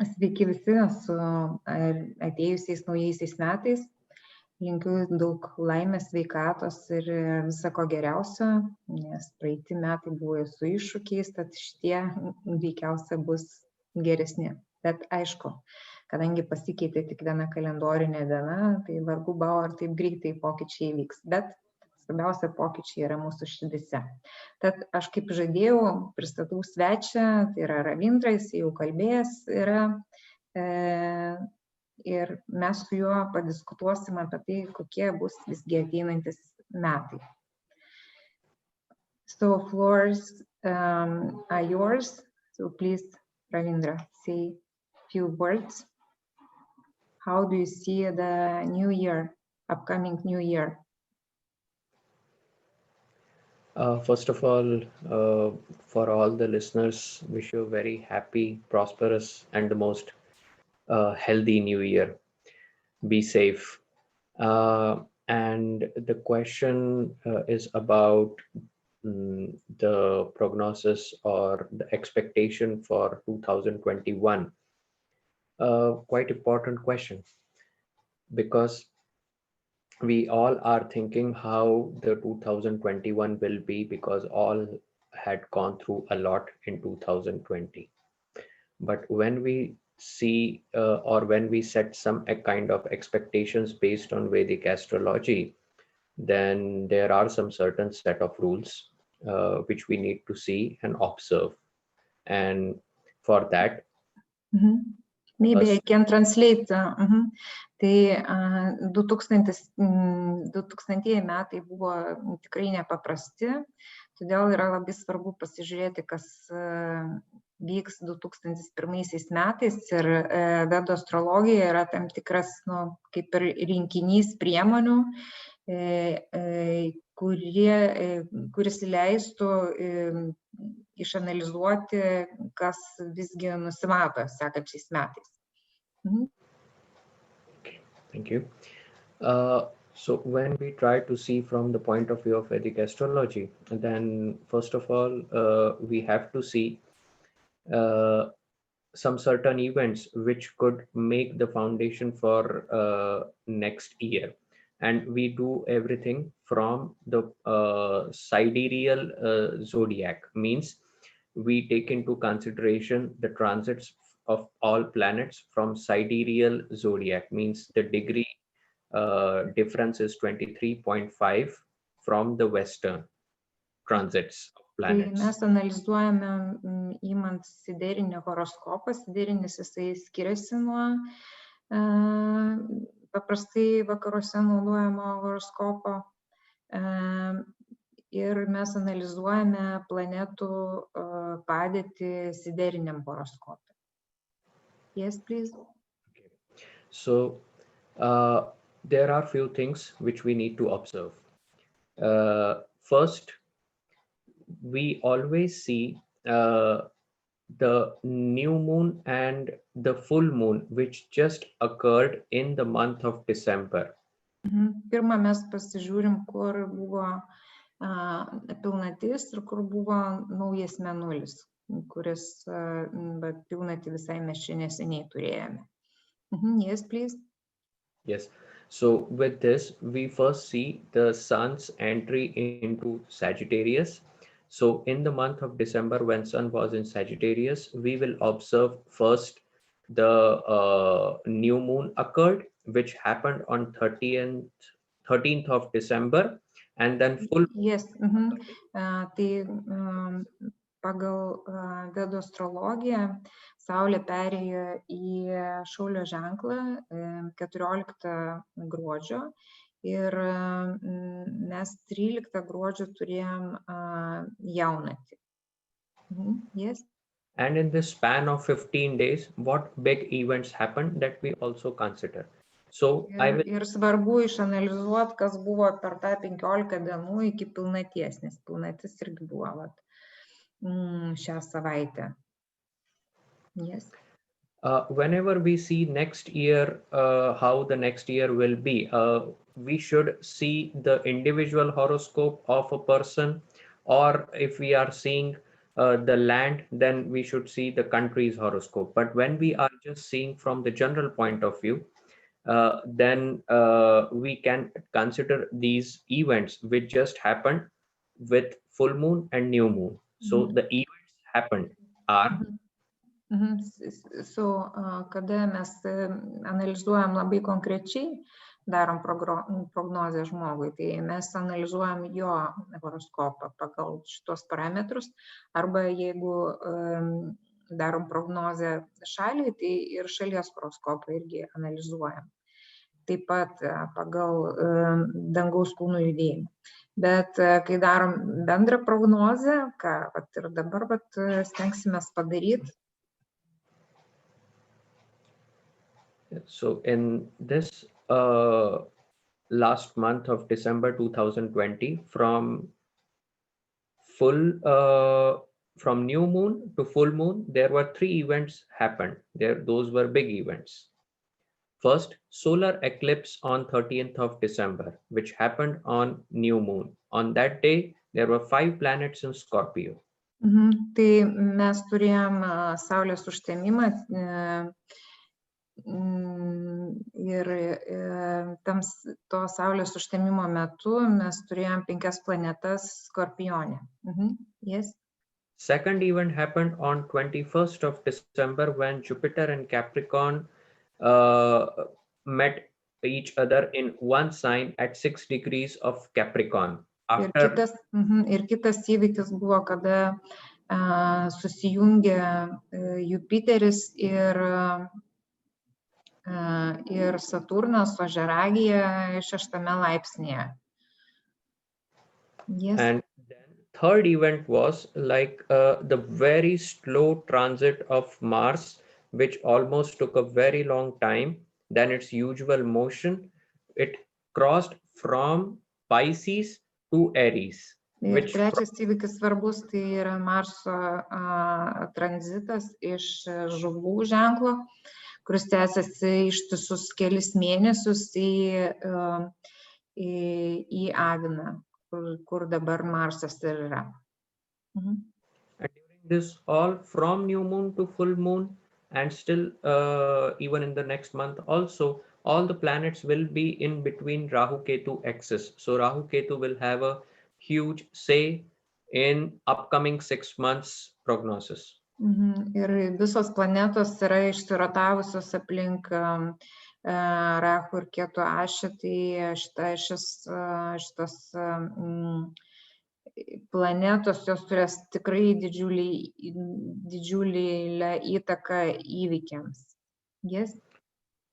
Sveiki visi su atėjusiais naujaisiais metais. Linkiu daug laimės, sveikatos ir viso ko geriausio, nes praeiti metai buvo su iššūkiais, tad šitie veikiausia bus geresni. Bet aišku, kadangi pasikeitė tik viena kalendorinė diena, tai vargu bau ar taip greitai pokyčiai vyks. Bet svarbiausia pokyčiai yra mūsų širdyse. Tad aš kaip žadėjau, pristatau svečią, tai yra Ravindra, jis jau kalbėjęs yra. Ir mes su juo padiskutuosim apie tai, kokie bus visgi ateinantis metai. So floors are yours. So please, Ravindra, say a few words. How do you see the new year, upcoming new year? First of all, for all the listeners, wish you a very happy, prosperous, and the most healthy new year. Be safe. And the question is about the prognosis or the expectation for 2021. Quite important question, because we all are thinking how the 2021 will be, because all had gone through a lot in 2020. But when we see or when we set some kind of expectations based on Vedic astrology, then there are some certain set of rules which we need to see and observe. And for that, maybe I can translate. Tai 2000 metai buvo tikrai nepaprasti, todėl yra labai svarbu pasižiūrėti, kas vyks 2001 metais, ir Vedų astrologija yra tam tikras, kaip ir rinkinys priemonių, kuris leistų išanalizuoti, kas visgi nusimato sekančiais metais. Okay, thank you. So when we try to see from the point of view of Vedic astrology, then first of all, we have to see some certain events which could make the foundation for next year. And we do everything from the sidereal zodiac, means we take into consideration the transits of all planets from sidereal zodiac, means the degree difference is 23.5 from the western transits of planets. Tai mes analizuojame įmant siderinį horoskopą. Siderinis jisai skiriasi nuo paprastai vakaruose naudojamo horoskopo. Ir mes analizuojame planetų padėtį sideriniam horoskopui. Yes, please. Okay. So there are few things which we need to observe. First, we always see the new moon and the full moon which just occurred in the month of December. Pirma, mes pasižiūrim, kur buvo pilnatis ir kur buvo naujas mėnulis, kuris pilnatį visai mes čia neseniai turėjome. Yes, please. Yes. So with this, we first see the sun's entry into Sagittarius. So in the month of December, when sun was in Sagittarius, we will observe first the new moon occurred, which happened on 13th of December, and then full. Yes. Tai pagal Vedų astrologiją Saulė perėjo į Šaulio ženklą 14 gruodžio ir mes 13 gruodžio turėjom jaunatį. Yes. And in this span of 15 days, what big events happened that we also consider. So ir svarbu išanalizuoti, kas buvo per tą 15 dienų iki pilnaties, nes pilnatis irgi buvo šią savaitę. Yes. Whenever we see next year, how the next year will be, we should see the individual horoscope of a person, or if we are seeing the land, then we should see the country's horoscope. But when we are just seeing from the general point of view, then we can consider these events which just happened with full moon and new moon. So the events happened are. So, kada mes analizuojam labai konkrečiai, darom prognozę žmogui, tai mes analizuojam jo horoskopą pagal šitos parametrus, arba jeigu darom prognozę šaliai, tai ir šalies horoskopą irgi analizuojam. Taip pat pagal dangaus kūnų judėjimą. Bet kai darom bendrą prognozę, ką ir dabar stengsimės padaryti. So in this last month of December 2020, from new moon to full moon, there were 3 events happened. Those were big events. First, solar eclipse on 30th of December, which happened on new moon. On that day, there were 5 planets in Scorpio. Tai mes turėjom Saulės užtemimą ir to Saulės užtemimo metu mes turėjom 5 planetas Skorpione. Yes. Second event happened on 21st of December when Jupiter and Capricorn met each other in one sign at 6 degrees of Capricorn. Ir kitas įvykis buvo, kada susijungė Jupiteris ir Saturnas ožiaragyje 6 laipsnėje. Yes. And then third event was like the very slow transit of Mars, which almost took a very long time than its usual motion. It crossed from Pisces to Aries. Ir trečias įvykis svarbus, tai yra Marso tranzitas iš žuvų ženklo, kuris tęsiasi ištisus kelis mėnesius į Aviną, kur dabar Marsas ir yra. And during this all from new moon to full moon, and still even in the next month also, all the planets will be in between Rahu Ketu axis. So Rahu Ketu will have a huge say in upcoming 6 months prognosis. Ir visos planetos yra išsirotavusios aplink Rahu ir Ketu ašį, tai šitos planetos jos turės tikrai didžiulį įtaką įvykiams. Yes.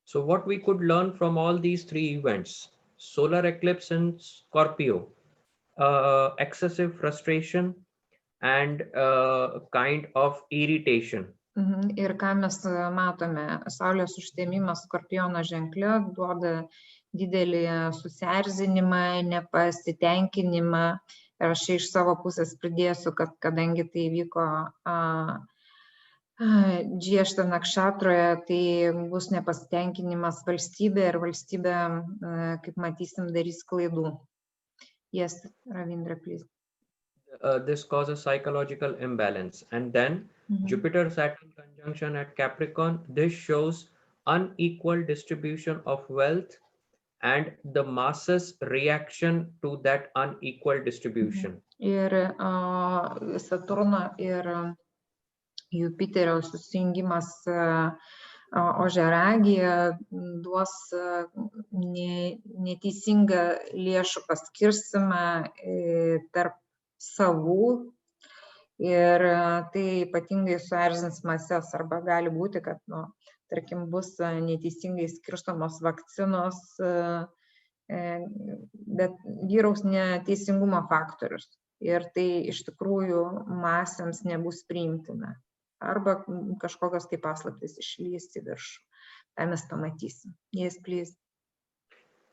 So what we could learn from all these 3 events: solar eclipse in Scorpio, excessive frustration and kind of irritation. Ir ką mes matome, Saulės užtemimas Skorpiono ženkle duoda didelį susierzinimą, nepasitenkinimą. Ir aš iš savo pusės pridėsiu, kad kadangi tai vyko Džiešta nakšatroje, tai bus nepasitenkinimas valstybė ir valstybė, kaip matysim, darys klaidų. Yes, Ravindra, please. This causes psychological imbalance. And then Jupiter-Saturn conjunction at Capricorn, this shows unequal distribution of wealth and the masses reaction to that unequal distribution. Ir Saturno ir Jupiterio susijungimas ožiaragyje duos neteisingą lėšų paskirstimą tarp savų ir tai ypatingai suerzins mases, arba gali būti, kad, tarkim, bus neteisingai skirstomos vakcinos, bet vyraus neteisingumo faktorius ir tai iš tikrųjų masėms nebus priimtina. Arba kažkokios tai paslaptys išlįs į viršų. Tai mes pamatysim. Yes, please.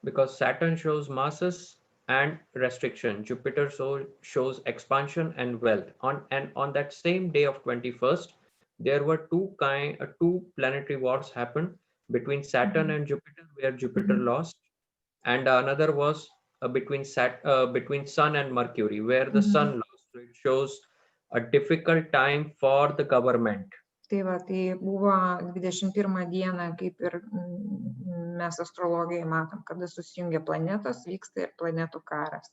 Because Saturn shows masses and restriction. Jupiter shows expansion and wealth. On that same day of 21st, there were two planetary wars happened between Saturn and Jupiter, where Jupiter lost, and another was between Sun and Mercury, where the Sun lost. So it shows a difficult time for the government. Tai va, tai buvo 21 dieną, kaip ir mes astrologijai matom, kada susijungia planetos, vyksta ir planetų karas.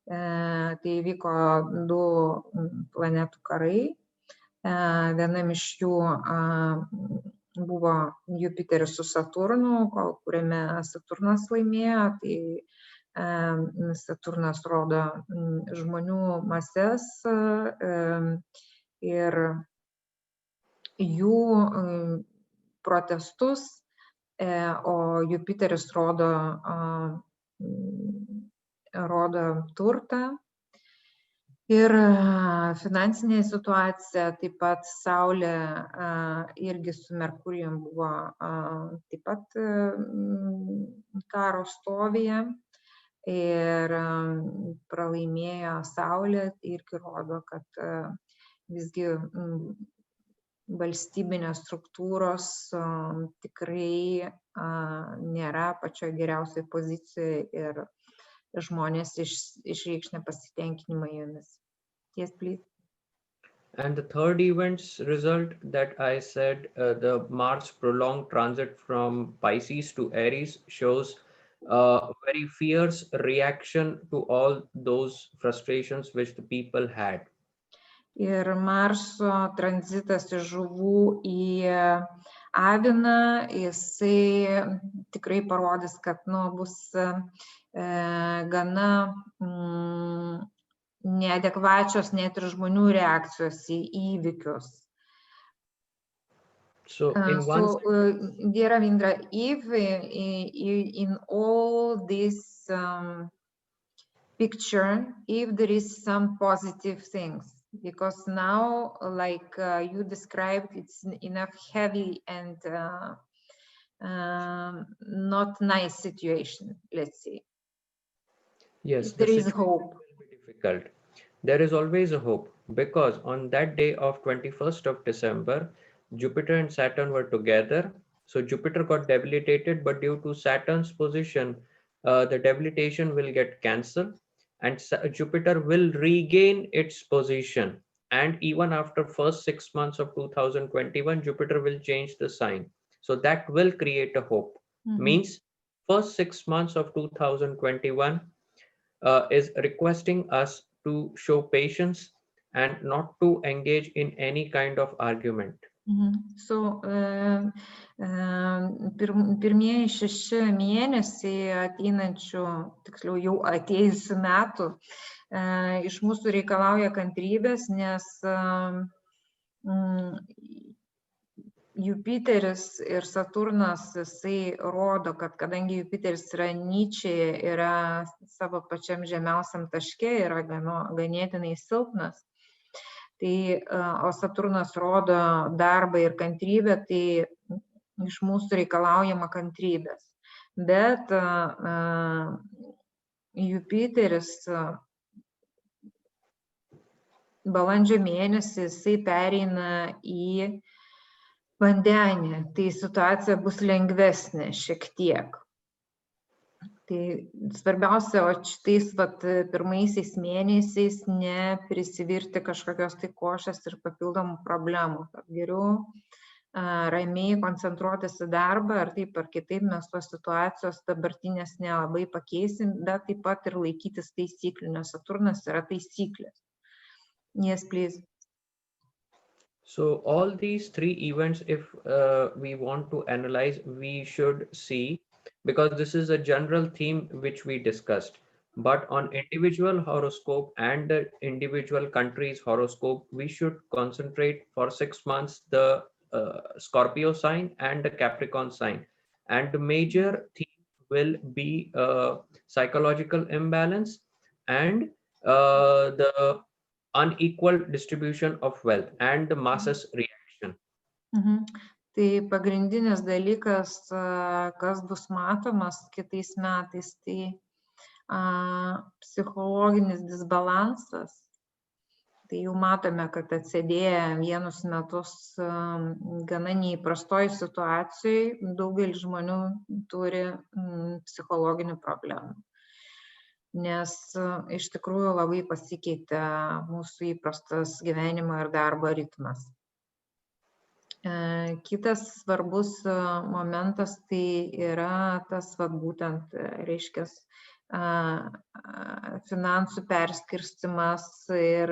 Tai vyko 2 planetų karai. Vienam iš jų buvo Jupiteris su Saturnu, kuriame Saturnas laimėjo. Tai Saturnas rodo žmonių mases ir jų protestus, o Jupiteris rodo turtą ir finansinė situacija. Taip pat Saulė irgi su Merkurijum buvo taip pat karo stovyje ir pralaimėjo Saulė, irgi rodo, kad visgi valstybinės struktūros tikrai nėra pačioje geriausioje pozicijoje ir žmonės išreikš nepasitenkinimą jomis. Yes, please. And the third event's result that I said, the Mars prolonged transit from Pisces to Aries shows a very fierce reaction to all those frustrations which the people had. Ir Marso tranzitas iš žuvų į aviną, jisai tikrai parodys, kad bus gana neadekvačios net ir žmonių reakcijos į įvykius. So dear Ravindra, if in all this picture, if there is some positive things, because now, like you described, it's enough heavy and not nice situation, let's say. Yes, there is hope. Will be difficult. There is always a hope, because on that day of 21st of December, Jupiter and Saturn were together. So Jupiter got debilitated, but due to Saturn's position, the debilitation will get cancelled and Jupiter will regain its position. And even after first 6 months of 2021, Jupiter will change the sign. So that will create a hope. Means first 6 months of 2021 is requesting us to show patience and not to engage in any kind of argument. So, pirmieji 6 mėnesiai ateinančių, tiksliau jau atėjusių metų, iš mūsų reikalauja kantrybės, nes Jupiteris ir Saturnas, jisai rodo, kad kadangi Jupiteris yra Nyčėje, yra savo pačiam žemiausiam taške, yra ganėtinai silpnas, tai, o Saturnas rodo darbą ir kantrybę, tai iš mūsų reikalaujama kantrybės. Bet Jupiteris balandžio mėnesį jisai pereina į vandenį, tai situacija bus lengvesnė šiek tiek. Tai svarbiausia, o šitais pirmaisiais mėnesiais neprisivirti kažkokios tai košės ir papildomų problemų. Geriau ramiai koncentruotis į darbą, ar taip ar kitaip mes tos situacijos dabartinės nelabai pakeisim, bet taip pat ir laikytis taisyklių, nes Saturnas yra taisyklės. Yes, please. So all these 3 events, if we want to analyze, we should see, because this is a general theme which we discussed, but on individual horoscope and the individual country's horoscope, we should concentrate for 6 months the Scorpio sign and the Capricorn sign, and the major theme will be psychological imbalance and the unequal distribution of wealth and the masses reaction. Tai pagrindinis dalykas, kas bus matomas kitais metais, tai psichologinis disbalansas. Tai jau matome, kad atsėdėję vienus metus gana neįprastoj situacijai, daugelis žmonių turi psichologinių problemų. nes iš tikrųjų labai pasikeitė mūsų įprastas gyvenimo ir darbo ritmas. Kitas svarbus momentas tai yra tas būtent, reiškia, finansų perskirstimas ir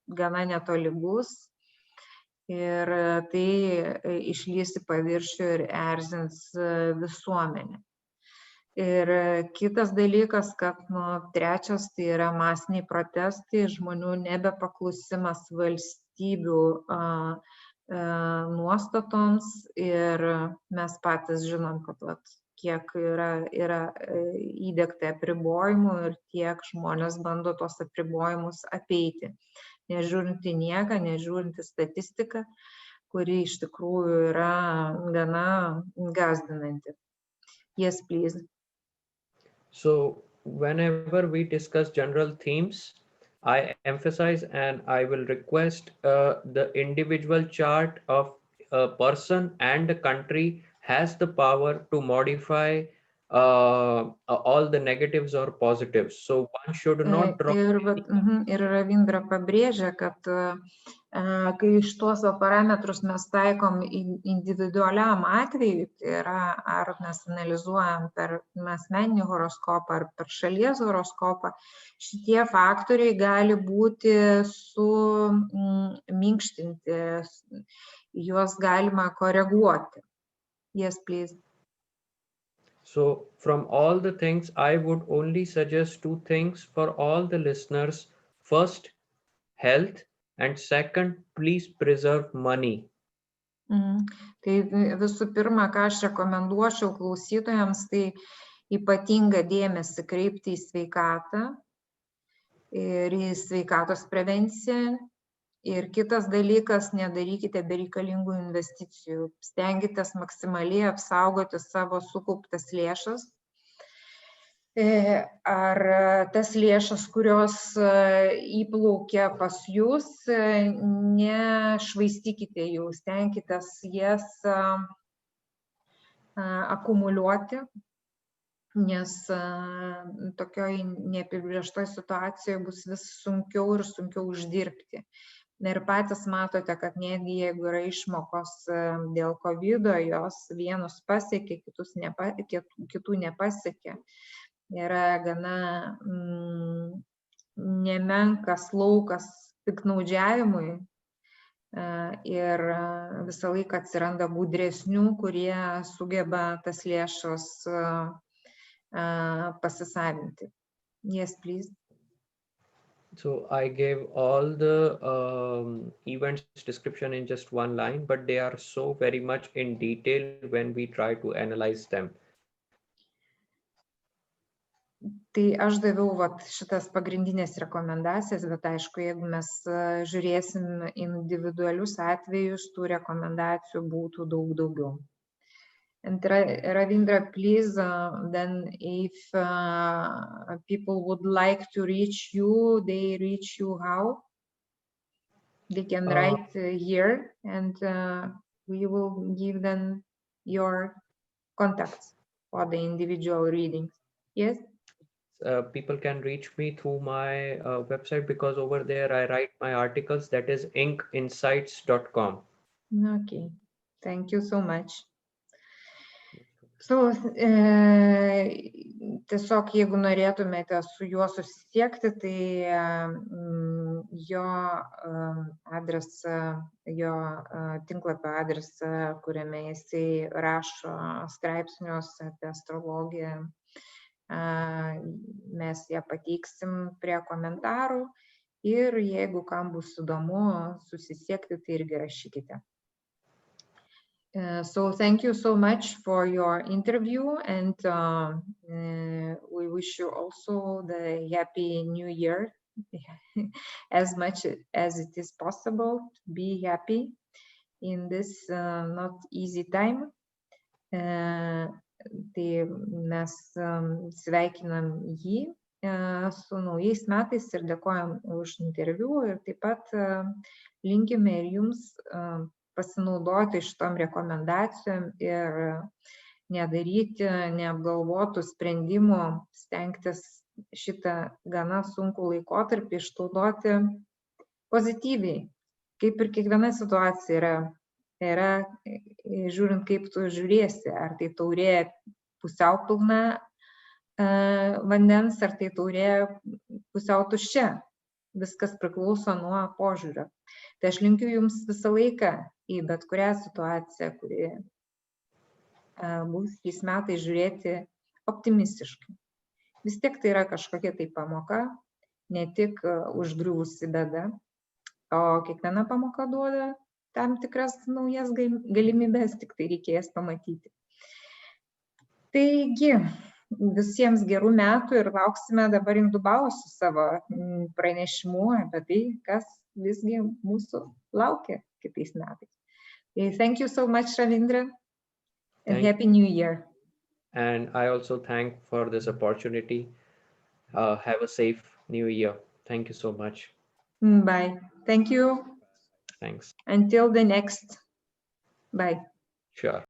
gana netolygus. Ir tai išlys į paviršių ir erzins visuomenę. Ir kitas dalykas, kad trečias, tai yra masiniai protestai, žmonių nebepaklusimas valstybių nuostatoms ir mes patys žinom, kad kiek yra įdiegta apribojimų ir tiek žmonės bando tos apribojimus apeiti. Nežiūrint į nieką, nežiūrint į statistiką, kuri iš tikrųjų yra gana gąsdinanti. Yes, please. So whenever we discuss general themes, I emphasize and I will request the individual chart of a person and a country has the power to modify all the negatives or positives. So one should not draw. Ir Ravindra pabrėžia, kad kai iš tuos parametrus mes taikom individualiam atvejui, tai yra ar mes analizuojam per asmeninį horoskopą ar per šalies horoskopą, šitie faktoriai gali būti suminkštinti, juos galima koreguoti. Yes, please. So from all the things, I would only suggest two things for all the listeners. First, health, and second, please preserve money. Tai visų pirma, ką aš rekomenduočiau klausytojams, tai ypatingą dėmesį kreipti į sveikatą ir į sveikatos prevenciją. Ir kitas dalykas, nedarykite bereikalingų investicijų. Stenkitės maksimaliai apsaugoti savo sukauptas lėšas. Ar tas lėšas, kurios įplaukia pas jūs, nešvaistykite jų, stenkitės jas akumuliuoti, nes tokioj neapibrėžtoj situacijoje bus vis sunkiau ir sunkiau uždirbti. Ir patys matote, kad netgi jeigu yra išmokos dėl COVID, jos vienus pasiekė, kitų nepasiekė. Yra gana nemenkas laukas piktnaudžiavimui ir visą laiką atsiranda gudresnių, kurie sugeba tas lėšas pasisavinti. Yes, please. So I gave all the events description in just one line, but they are so very much in detail when we try to analyze them. Tai aš daviau šitas pagrindinės rekomendacijas, bet aišku, jeigu mes žiūrėsim individualius atvejus, tų rekomendacijų būtų daug daugiau. And Ravindra, please, then if people would like to reach you, they reach you how? They can write here and we will give them your contacts for the individual readings. Yes? People can reach me through my website because over there I write my articles, that is inkinsights.com. Okay, thank you so much. So, tiesiog jeigu norėtumėte su juo susisiekti, tai jo adresą, jo tinklapio adresą, kuriame jisai rašo straipsnius apie astrologiją, mes ją pateiksim prie komentarų ir jeigu kam bus įdomu susisiekti, tai irgi rašykite. So thank you so much for your interview and we wish you also the happy new year as much as it is possible to be happy in this not easy time. Tai mes sveikinam jį su naujais metais ir dėkojam už interviu ir taip pat linkime ir jums pasinaudoti šitom rekomendacijom ir nedaryti neapgalvotų sprendimų, stengtis šitą gana sunkų laikotarpį išnaudoti pozityviai. Kaip ir kiekviena situacija yra žiūrint, kaip tu žiūrėsi, ar tai taurė pusiau pilna vandens, ar tai taurė pusiau tuščia. Viskas priklauso nuo požiūrio. Tai aš linkiu jums visą laiką į bet kurią situaciją, kuri bus šiais metais, žiūrėti optimistiškai. Vis tiek tai yra kažkokia tai pamoka, ne tik užgriuvusi bėda, o kiekviena pamoka duoda tam tikras naujas galimybės, tik tai reikės pamatyti. Taigi, visiems gerų metų ir lauksime dabar Indubalo su savo pranešimu apie tai, kas visgi mūsų laukia kitais metais. Thank you so much, Ravindra, and Happy New Year. And I also thank for this opportunity. Have a safe New Year. Thank you so much. Bye. Thank you. Thanks. Until the next. Bye. Sure.